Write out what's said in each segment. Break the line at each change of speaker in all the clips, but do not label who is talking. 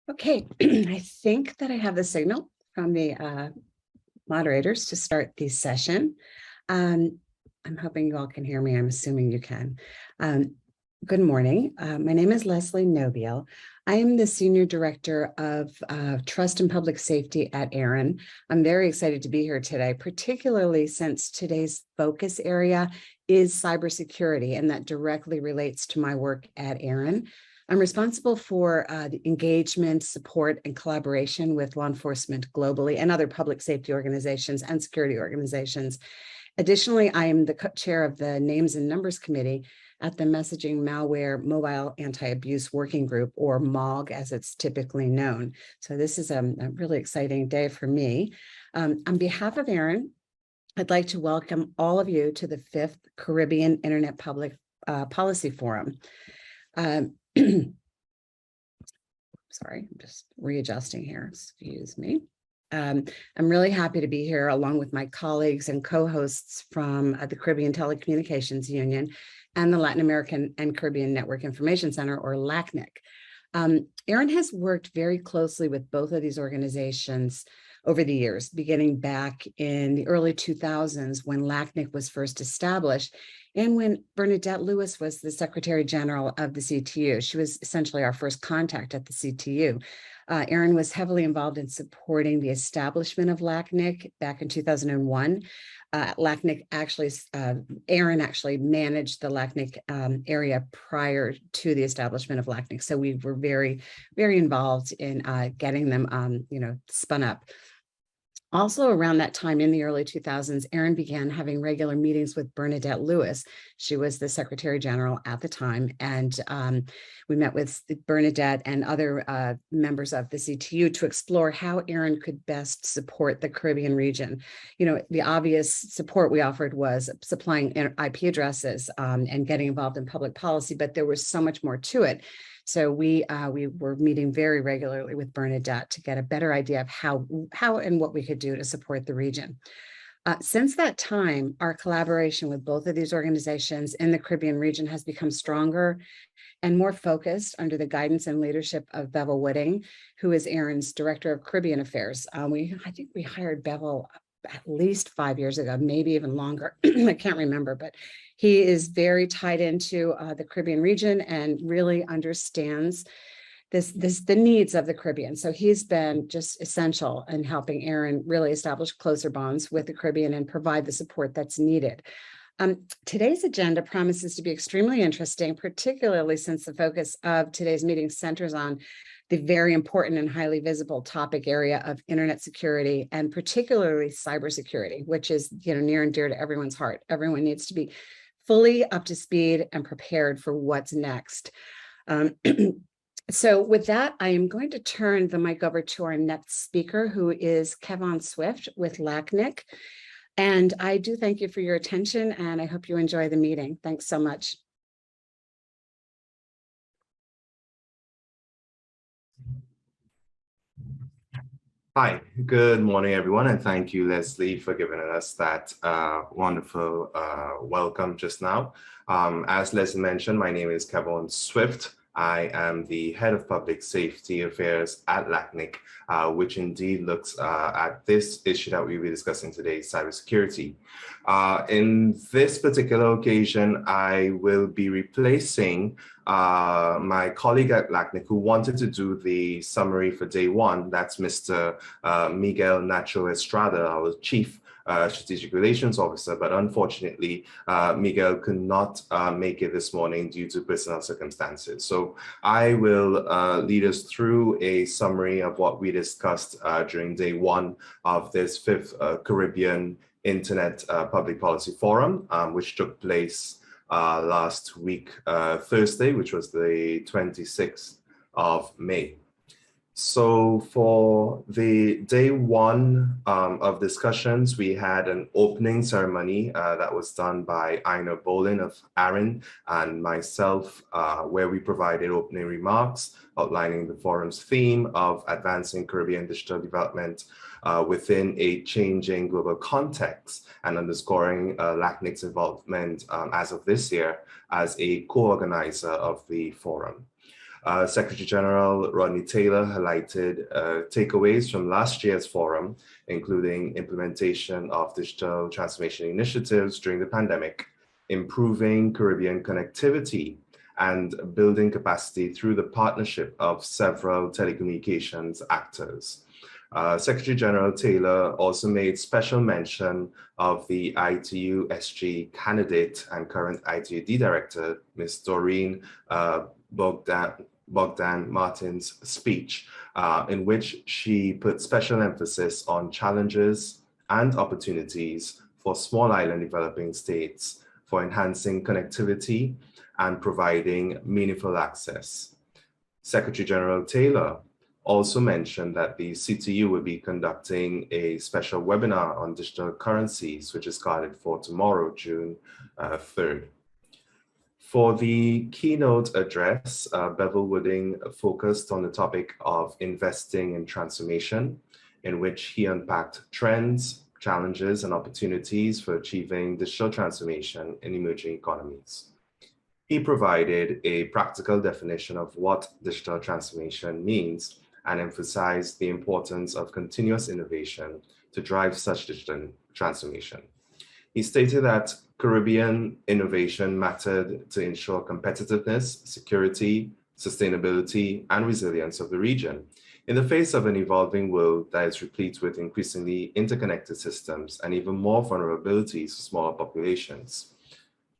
Okay, I think that I have the signal from the moderators to start the session. I'm hoping you all can hear me. I'm assuming you can. Good morning. My name is Leslie Nobile. I am the Senior Director of Trust and Public Safety at ARIN. I'm very excited to be here today, particularly since today's focus area is cybersecurity, and that directly relates to my work at ARIN. I'm responsible for the engagement, support, and collaboration with law enforcement globally and other public safety organizations and security organizations. Additionally, I am the chair of the Names and Numbers Committee at the Messaging Malware Mobile Anti-Abuse Working Group, or MOG as it's typically known. So this is a really exciting day for me. On behalf of ARIN, I'd like to welcome all of you to the 5th Caribbean Internet Public Policy Forum. Sorry, I'm just readjusting here, excuse me. I'm really happy to be here along with my colleagues and co-hosts from the Caribbean Telecommunications Union and the Latin American and Caribbean Network Information Center, or LACNIC. ARIN has worked very closely with both of these organizations over the years, beginning back in the early 2000s when LACNIC was first established and when Bernadette Lewis was the Secretary General of the CTU. She was essentially our first contact at the CTU. ARIN was heavily involved in supporting the establishment of LACNIC back in 2001. LACNIC actually, ARIN actually managed the LACNIC area prior to the establishment of LACNIC. So we were very, very involved in getting them, spun up. Also around that time in the early 2000s, ARIN began having regular meetings with Bernadette Lewis. She was the Secretary General at the time, and we met with Bernadette and other members of the CTU to explore how ARIN could best support the Caribbean region. The obvious support we offered was supplying IP addresses and getting involved in public policy, but there was so much more to it. So we were meeting very regularly with Bernadette to get a better idea of how and what we could do to support the region. Since that time, our collaboration with both of these organizations in the Caribbean region has become stronger and more focused under the guidance and leadership of Bevel Whitting, who is ARIN's Director of Caribbean Affairs. I think we hired Bevel at least 5 years ago, maybe even longer. I can't remember, but he is very tied into the Caribbean region and really understands the needs of the Caribbean. So he's been just essential in helping ARIN really establish closer bonds with the Caribbean and provide the support that's needed. Today's agenda promises to be extremely interesting, particularly since the focus of today's meeting centers on the very important and highly visible topic area of internet security, and particularly cybersecurity, which is near and dear to everyone's heart. Everyone needs to be fully up to speed and prepared for what's next. So with that, I am going to turn the mic over to our next speaker, who is Kevon Swift with LACNIC. And I do thank you for your attention, and I hope you enjoy the meeting. Thanks so much.
Hi, good morning, everyone, and thank you, Leslie, for giving us that wonderful welcome just now. As Leslie mentioned, my name is Kevon Swift. I am the Head of Public Safety Affairs at LACNIC, which indeed looks at this issue that we'll be discussing today, cybersecurity. In this particular occasion, I will be replacing my colleague at LACNIC who wanted to do the summary for day one. That's Mr. Miguel Nacho Estrada, our Chief Strategic Relations Officer, but unfortunately, Miguel could not make it this morning due to personal circumstances. So I will lead us through a summary of what we discussed during day one of this 5th Caribbean Internet Public Policy Forum, which took place last week, Thursday, which was the 26th of May. So for the day one of discussions, we had an opening ceremony that was done by Ina Bolin of ARIN and myself, where we provided opening remarks outlining the forum's theme of advancing Caribbean digital development within a changing global context, and underscoring LACNIC's involvement as of this year as a co-organizer of the forum. Secretary General Rodney Taylor highlighted takeaways from last year's forum, including implementation of digital transformation initiatives during the pandemic, improving Caribbean connectivity, and building capacity through the partnership of several telecommunications actors. Secretary General Taylor also made special mention of the ITU SG candidate and current ITUD director, Ms. Doreen Bogdan Martin's speech, in which she put special emphasis on challenges and opportunities for small island developing states for enhancing connectivity and providing meaningful access. Secretary General Taylor also mentioned that the CTU will be conducting a special webinar on digital currencies, which is scheduled for tomorrow, June 3rd. For the keynote address, Bevel Wooding focused on the topic of investing in transformation, in which he unpacked trends, challenges, and opportunities for achieving digital transformation in emerging economies. He provided a practical definition of what digital transformation means and emphasized the importance of continuous innovation to drive such digital transformation. He stated that Caribbean innovation mattered to ensure competitiveness, security, sustainability, and resilience of the region in the face of an evolving world that is replete with increasingly interconnected systems and even more vulnerabilities for smaller populations.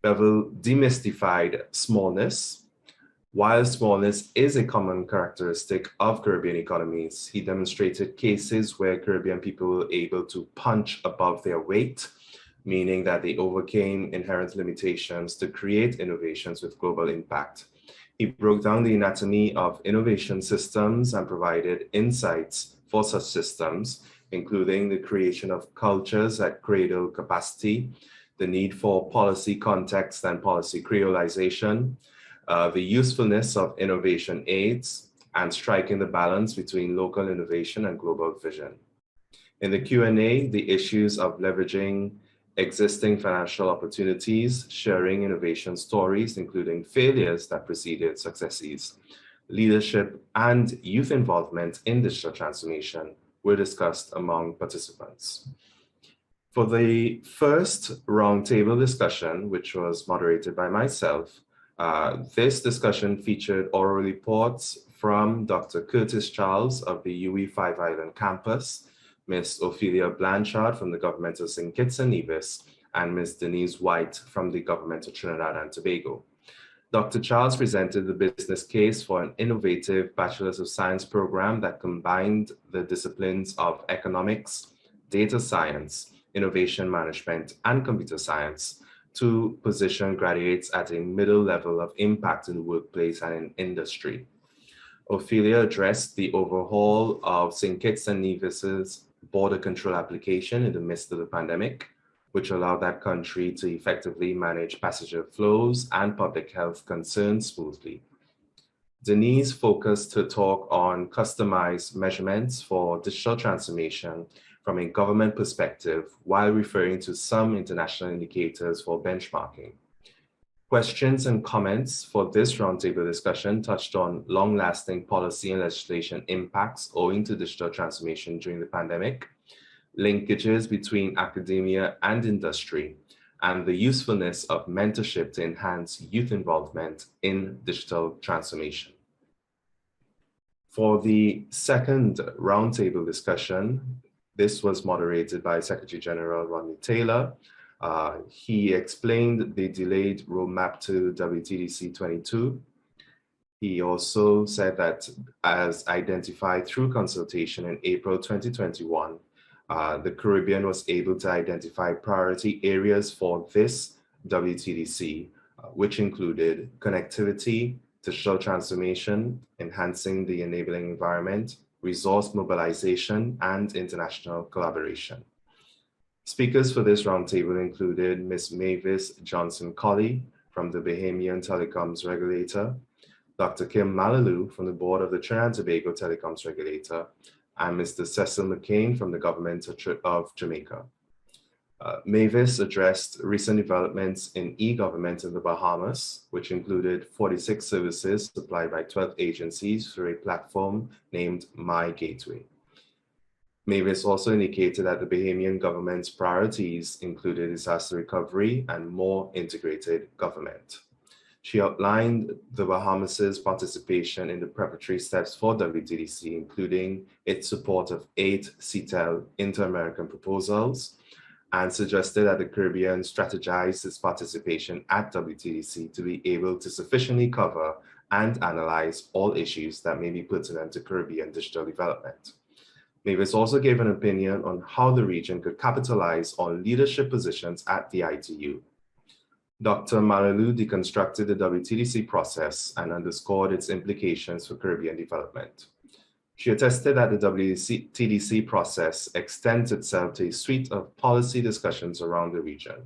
Bevel demystified smallness. While smallness is a common characteristic of Caribbean economies, he demonstrated cases where Caribbean people were able to punch above their weight, meaning that they overcame inherent limitations to create innovations with global impact. He broke down the anatomy of innovation systems and provided insights for such systems, including the creation of cultures that cradle capacity, the need for policy context and policy creolization, the usefulness of innovation aids, and striking the balance between local innovation and global vision. In the Q&A, the issues of leveraging existing financial opportunities, sharing innovation stories, including failures that preceded successes, leadership, and youth involvement in digital transformation were discussed among participants. For the first roundtable discussion, which was moderated by myself, this discussion featured oral reports from Dr. Curtis Charles of the UE 5 Island campus, Ms. Ophelia Blanchard from the government of St. Kitts and Nevis, and Ms. Denise White from the government of Trinidad and Tobago. Dr. Charles presented the business case for an innovative Bachelor's of Science program that combined the disciplines of economics, data science, innovation management, and computer science to position graduates at a middle level of impact in the workplace and in industry. Ophelia addressed the overhaul of St. Kitts and Nevis's border control application in the midst of the pandemic, which allowed that country to effectively manage passenger flows and public health concerns smoothly. Denise focused her talk on customized measurements for digital transformation from a government perspective, while referring to some international indicators for benchmarking. Questions and comments for this roundtable discussion touched on long-lasting policy and legislation impacts owing to digital transformation during the pandemic, linkages between academia and industry, and the usefulness of mentorship to enhance youth involvement in digital transformation. For the second roundtable discussion, this was moderated by Secretary General Rodney Taylor. He explained the delayed roadmap to WTDC 22. He also said that as identified through consultation in April 2021, the Caribbean was able to identify priority areas for this WTDC, which included connectivity, digital transformation, enhancing the enabling environment, resource mobilization, and international collaboration. Speakers for this roundtable included Ms. Mavis Johnson-Colley from the Bahamian Telecoms Regulator, Dr. Kim Malalou from the board of the Trinidad and Tobago Telecoms Regulator, and Mr. Cecil McCain from the government of Jamaica. Mavis addressed recent developments in e-government in the Bahamas, which included 46 services supplied by 12 agencies through a platform named My Gateway. Mavis also indicated that the Bahamian government's priorities included disaster recovery and more integrated government. She outlined the Bahamas' participation in the preparatory steps for WTDC, including its support of 8 CETEL Inter-American proposals, and suggested that the Caribbean strategize its participation at WTDC to be able to sufficiently cover and analyze all issues that may be pertinent to Caribbean digital development. Mavis also gave an opinion on how the region could capitalize on leadership positions at the ITU. Dr. Malalu deconstructed the WTDC process and underscored its implications for Caribbean development. She attested that the WTDC process extends itself to a suite of policy discussions around the region.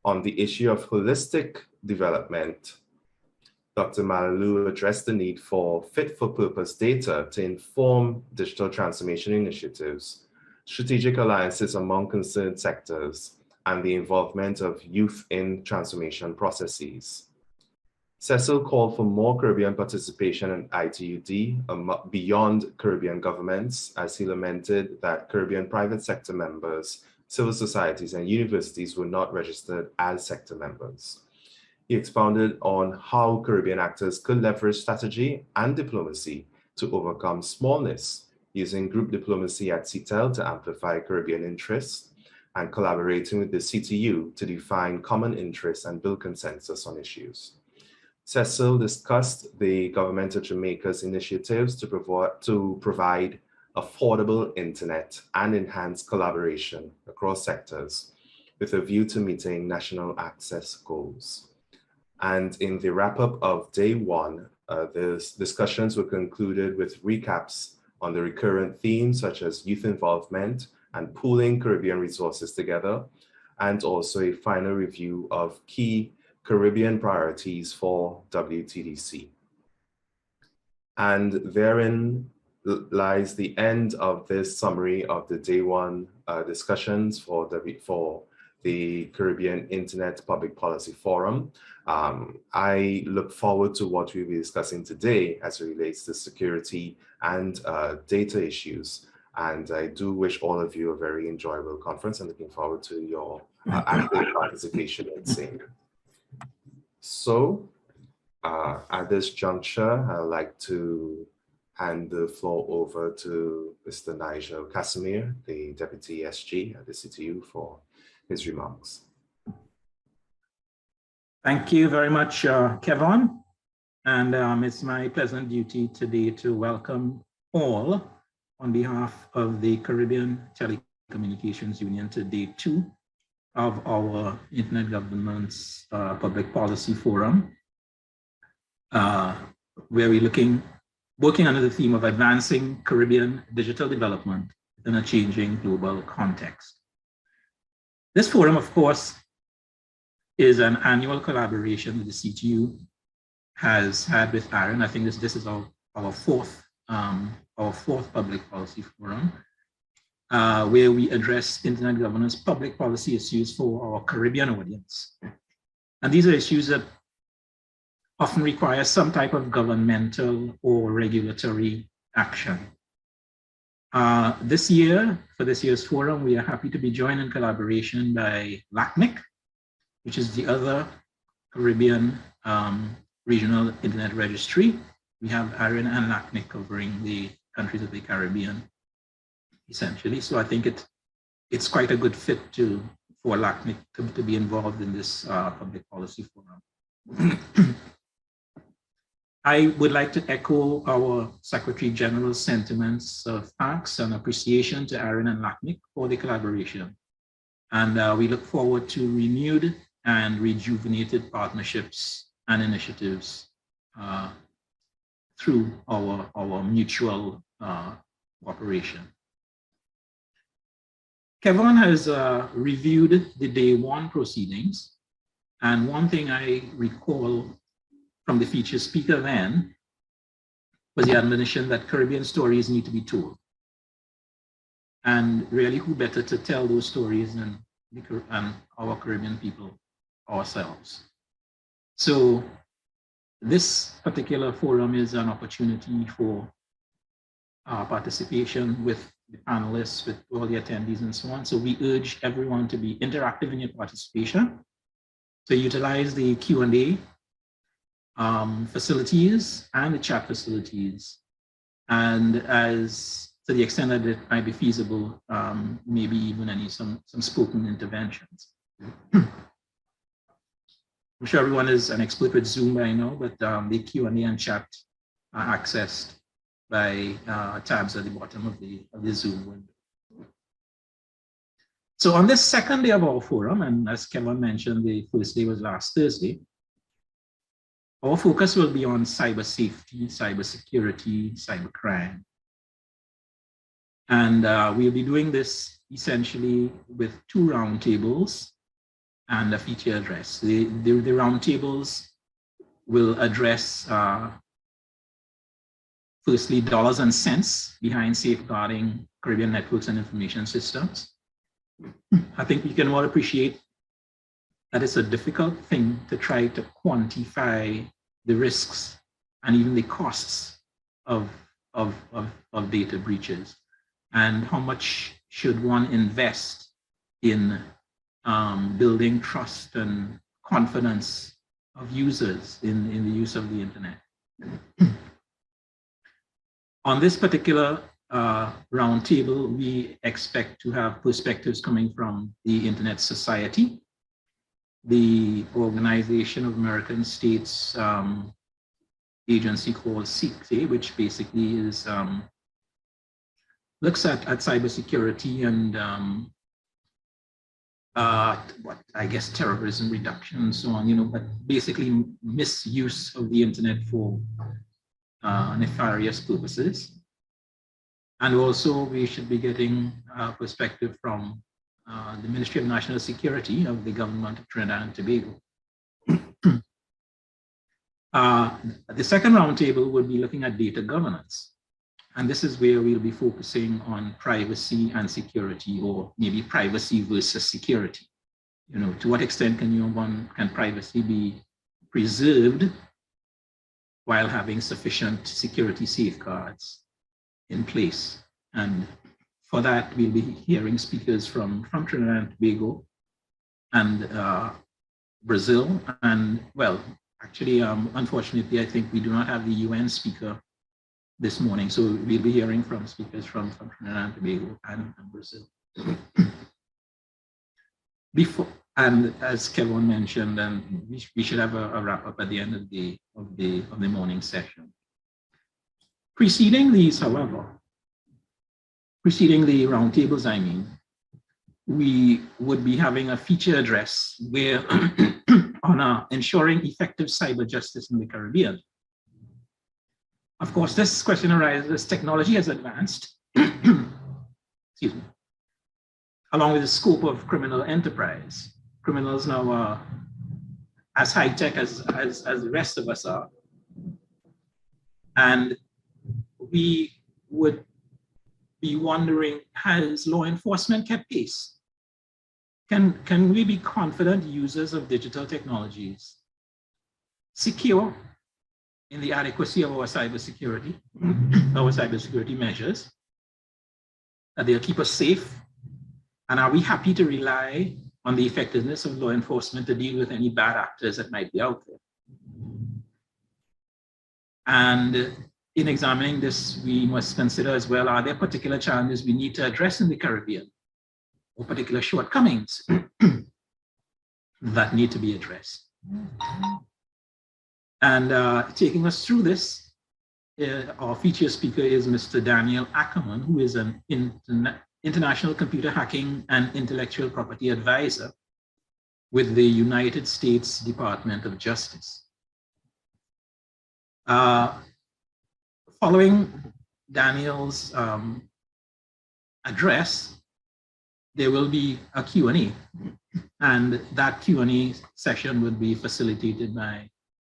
On the issue of holistic development, Dr. Malalu addressed the need for fit-for-purpose data to inform digital transformation initiatives, strategic alliances among concerned sectors, and the involvement of youth in transformation processes. Cecil called for more Caribbean participation in ITUD beyond Caribbean governments, as he lamented that Caribbean private sector members, civil societies, and universities were not registered as sector members. He expounded on how Caribbean actors could leverage strategy and diplomacy to overcome smallness, using group diplomacy at CETEL to amplify Caribbean interests, and collaborating with the CTU to define common interests and build consensus on issues. Cecil discussed the government of Jamaica's initiatives to provide affordable internet and enhance collaboration across sectors with a view to meeting national access goals. And in the wrap-up of day one, the discussions were concluded with recaps on the recurrent themes such as youth involvement and pooling Caribbean resources together, and also a final review of key Caribbean priorities for WTDC. And therein lies the end of this summary of the day one discussions for the Caribbean Internet Public Policy Forum. I look forward to what we'll be discussing today as it relates to security and data issues. And I do wish all of you a very enjoyable conference and looking forward to your active participation in same. So at this juncture, I'd like to hand the floor over to Mr. Nigel Cassimire, the Deputy SG at the CTU, for his remarks.
Thank you very much, Kevon. And it's my pleasant duty today to welcome all on behalf of the Caribbean Telecommunications Union to day 2 of our Internet Governance Public Policy Forum, where we're working under the theme of advancing Caribbean digital development in a changing global context. This forum, of course, is an annual collaboration that the CTU has had with ARIN. I think this is our fourth public policy forum, where we address internet governance public policy issues for our Caribbean audience. And these are issues that often require some type of governmental or regulatory action. This year, for this year's forum, we are happy to be joined in collaboration by LACNIC, which is the other Caribbean regional internet registry. We have ARIN and LACNIC covering the countries of the Caribbean, essentially. So I think it's quite a good fit for LACNIC to be involved in this public policy forum. I would like to echo our Secretary General's sentiments of thanks and appreciation to ARIN and LACNIC for the collaboration. And we look forward to renewed and rejuvenated partnerships and initiatives through our mutual cooperation. Kevon has reviewed the day 1 proceedings, and one thing I recall from the featured speaker then was the admonition that Caribbean stories need to be told. And really, who better to tell those stories than and our Caribbean people ourselves. So this particular forum is an opportunity for participation with the panelists, with all the attendees and so on. So we urge everyone to be interactive in your participation, to utilize the Q&A facilities and the chat facilities. And as to the extent that it might be feasible, maybe even some spoken interventions. I'm sure everyone is an expert with Zoom by now, but the Q&A and chat are accessed by tabs at the bottom of the Zoom window. So on this second day of our forum, and as Kevon mentioned, the first day was last Thursday, our focus will be on cyber safety, cyber security, cyber crime. And we'll be doing this essentially with 2 roundtables and a feature address. The roundtables will address firstly, dollars and cents behind safeguarding Caribbean networks and information systems. I think we can all appreciate that it's a difficult thing to try to quantify the risks and even the costs of data breaches, and how much should one invest in building trust and confidence of users in the use of the internet. On this particular roundtable, we expect to have perspectives coming from the Internet Society, the Organization of American States agency called CICSE, which basically is looks at cybersecurity and what I guess terrorism reduction and so on, but basically misuse of the internet for nefarious purposes. And also we should be getting a perspective from the Ministry of National Security of the government of Trinidad and Tobago. The second roundtable will be looking at data governance. And this is where we'll be focusing on privacy and security, or maybe privacy versus security. To what extent can privacy be preserved while having sufficient security safeguards in place? And for that, we'll be hearing speakers from Trinidad and Tobago and Brazil. And well, actually, unfortunately, I think we do not have the UN speaker this morning. So we'll be hearing from speakers from Trinidad and Tobago and Brazil. And as Kevon mentioned, we should have a wrap up at the end of the morning session. Preceding these, however, preceding the roundtables, we would be having a feature address where on ensuring effective cyber justice in the Caribbean. Of course, this question arises as technology has advanced, excuse me, along with the scope of criminal enterprise. Criminals now are as high-tech as the rest of us are. And we would be wondering, has law enforcement kept pace? Can we be confident users of digital technologies, secure in the adequacy of our cybersecurity measures, that they'll keep us safe? And are we happy to rely on the effectiveness of law enforcement to deal with any bad actors that might be out there? And in examining this, we must consider as well, are there particular challenges we need to address in the Caribbean, or particular shortcomings that need to be addressed? And taking us through this, our featured speaker is Mr. Daniel Ackerman, who is an international computer hacking and intellectual property advisor with the United States Department of Justice. Following Daniel's address, there will be a Q&A, and that Q&A session would be facilitated by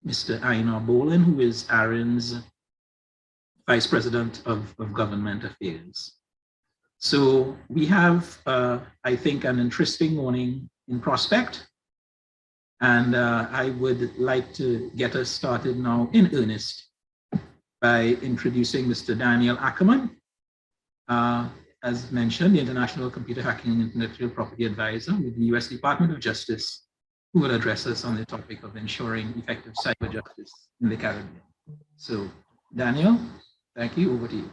Mr. Einar Bolin, who is ARIN's Vice President of Government Affairs. So we have, I think, an interesting morning in prospect. And I would like to get us started now in earnest by introducing Mr. Daniel Ackerman. As mentioned, the International Computer Hacking and Intellectual Property Advisor with the US Department of Justice, who will address us on the topic of ensuring effective cyber justice in the Caribbean. So, Daniel, thank you. Over to you.